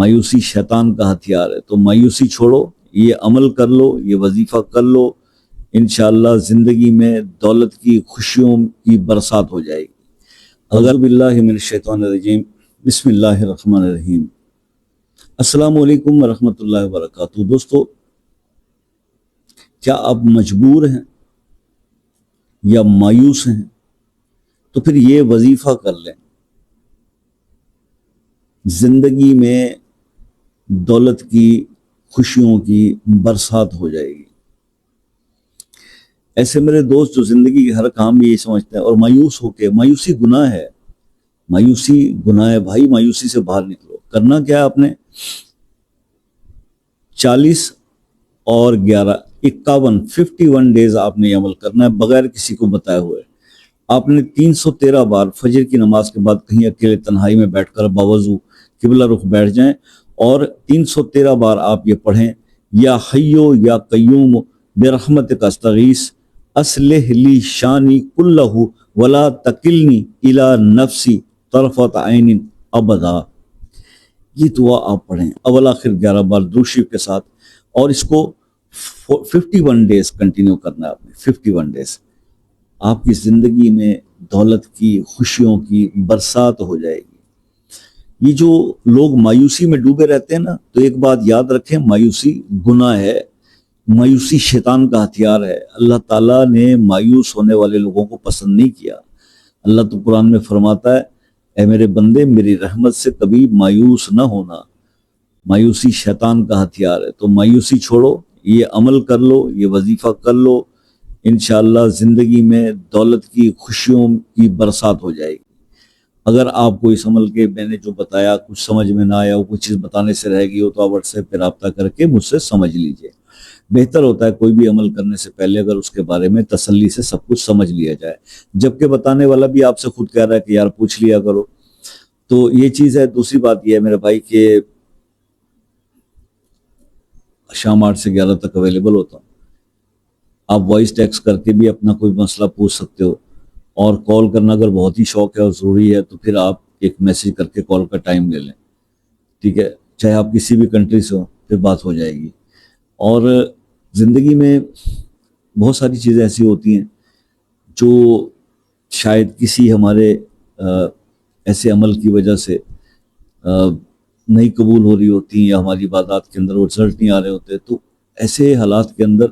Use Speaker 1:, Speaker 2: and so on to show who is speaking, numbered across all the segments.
Speaker 1: مایوسی شیطان کا ہتھیار ہے، تو مایوسی چھوڑو، یہ عمل کر لو، یہ وظیفہ کر لو، انشاءاللہ زندگی میں دولت کی خوشیوں کی برسات ہو جائے گی۔ اعوذ باللہ من الشیطان الرجیم، بسم اللہ الرحمن الرحیم۔ السلام علیکم ورحمۃ اللہ وبرکاتہ۔ دوستو، کیا آپ مجبور ہیں یا مایوس ہیں؟ تو پھر یہ وظیفہ کر لیں، زندگی میں دولت کی خوشیوں کی برسات ہو جائے گی۔ ایسے میرے دوست جو زندگی کے ہر کام میں یہی سمجھتے ہیں اور مایوس ہو کے، مایوسی گناہ ہے، مایوسی گناہ ہے بھائی، مایوسی سے باہر نکلو۔ کرنا کیا ہے آپ نے؟ 40 اور 11 51 ڈیز آپ نے یہ عمل کرنا ہے بغیر کسی کو بتائے ہوئے۔ آپ نے 313 بار فجر کی نماز کے بعد کہیں اکیلے تنہائی میں بیٹھ کر باوضو قبلہ رخ بیٹھ جائیں اور 313 بار آپ یہ پڑھیں، یا حیو یا قیوم برحمتک استغیث اصلح لی شانی کلہ ولا تکلنی الی نفسی طرفت عین ابدا۔ یہ دعا آپ پڑھیں اول آخر 11 بار درود شریف کے ساتھ، اور اس کو 51 ڈیز کنٹینیو کرنا ہے آپ نے۔ 51 ڈیز آپ کی زندگی میں دولت کی خوشیوں کی برسات ہو جائے گی۔ یہ جو لوگ مایوسی میں ڈوبے رہتے ہیں نا، تو ایک بات یاد رکھیں، مایوسی گناہ ہے، مایوسی شیطان کا ہتھیار ہے۔ اللہ تعالیٰ نے مایوس ہونے والے لوگوں کو پسند نہیں کیا۔ اللہ تو قرآن میں فرماتا ہے، اے میرے بندے میری رحمت سے کبھی مایوس نہ ہونا۔ مایوسی شیطان کا ہتھیار ہے، تو مایوسی چھوڑو، یہ عمل کر لو، یہ وظیفہ کر لو، انشاءاللہ زندگی میں دولت کی خوشیوں کی برسات ہو جائے گی۔ اگر آپ کو اس عمل کے میں نے جو بتایا کچھ سمجھ میں نہ آیا ہو، کوئی چیز بتانے سے رہ گئی ہو، تو آپ واٹس ایپ پہ رابطہ کر کے مجھ سے سمجھ لیجئے۔ بہتر ہوتا ہے کوئی بھی عمل کرنے سے پہلے اگر اس کے بارے میں تسلی سے سب کچھ سمجھ لیا جائے، جبکہ بتانے والا بھی آپ سے خود کہہ رہا ہے کہ یار پوچھ لیا کرو۔ تو یہ چیز ہے۔ دوسری بات یہ ہے میرے بھائی کہ شام 8 سے 11 تک اویلیبل ہوتا ہوں، آپ وائس ٹیکسٹ کر کے بھی اپنا کوئی مسئلہ پوچھ سکتے ہو، اور کال کرنا اگر بہت ہی شوق ہے اور ضروری ہے تو پھر آپ ایک میسج کر کے کال کا ٹائم لے لیں، ٹھیک ہے؟ چاہے آپ کسی بھی کنٹری سے ہو، پھر بات ہو جائے گی۔ اور زندگی میں بہت ساری چیزیں ایسی ہوتی ہیں جو شاید کسی ہمارے ایسے عمل کی وجہ سے نہیں قبول ہو رہی ہوتی ہیں، یا ہماری عبادات کے اندر وہ رزلٹ نہیں آ رہے ہوتے، تو ایسے حالات کے اندر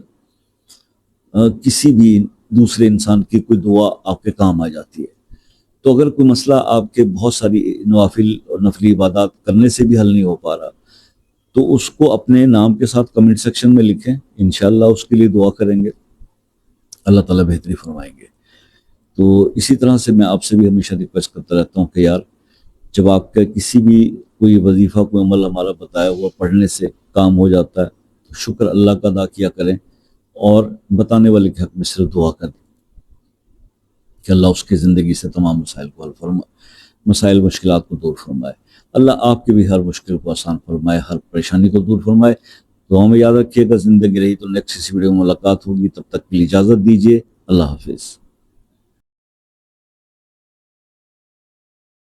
Speaker 1: کسی بھی دوسرے انسان کی کوئی دعا آپ کے کام آ جاتی ہے۔ تو اگر کوئی مسئلہ آپ کے بہت ساری نوافل اور نفلی عبادات کرنے سے بھی حل نہیں ہو پا رہا، تو اس کو اپنے نام کے ساتھ کمنٹ سیکشن میں لکھیں، انشاءاللہ اس کے لیے دعا کریں گے، اللہ تعالیٰ بہتری فرمائیں گے۔ تو اسی طرح سے میں آپ سے بھی ہمیشہ ریکویسٹ کرتا رہتا ہوں کہ یار جب آپ کا کسی بھی کوئی وظیفہ کوئی عمل ہمارا بتایا ہوا پڑھنے سے کام ہو جاتا ہے تو شکر اللہ کا ادا کیا کریں، اور بتانے والے کے حق میں صرف دعا کریں کہ اللہ اس کی زندگی سے تمام مسائل کو حل فرمائے، مسائل مشکلات کو دور فرمائے۔ اللہ آپ کے بھی ہر مشکل کو آسان فرمائے، ہر پریشانی کو دور فرمائے۔ دعاؤں میں یاد رکھیے گا، زندگی رہی تو نیکسٹ اسی ویڈیو میں ملاقات ہوگی، تب تک کے لیے اجازت دیجیے، اللہ حافظ۔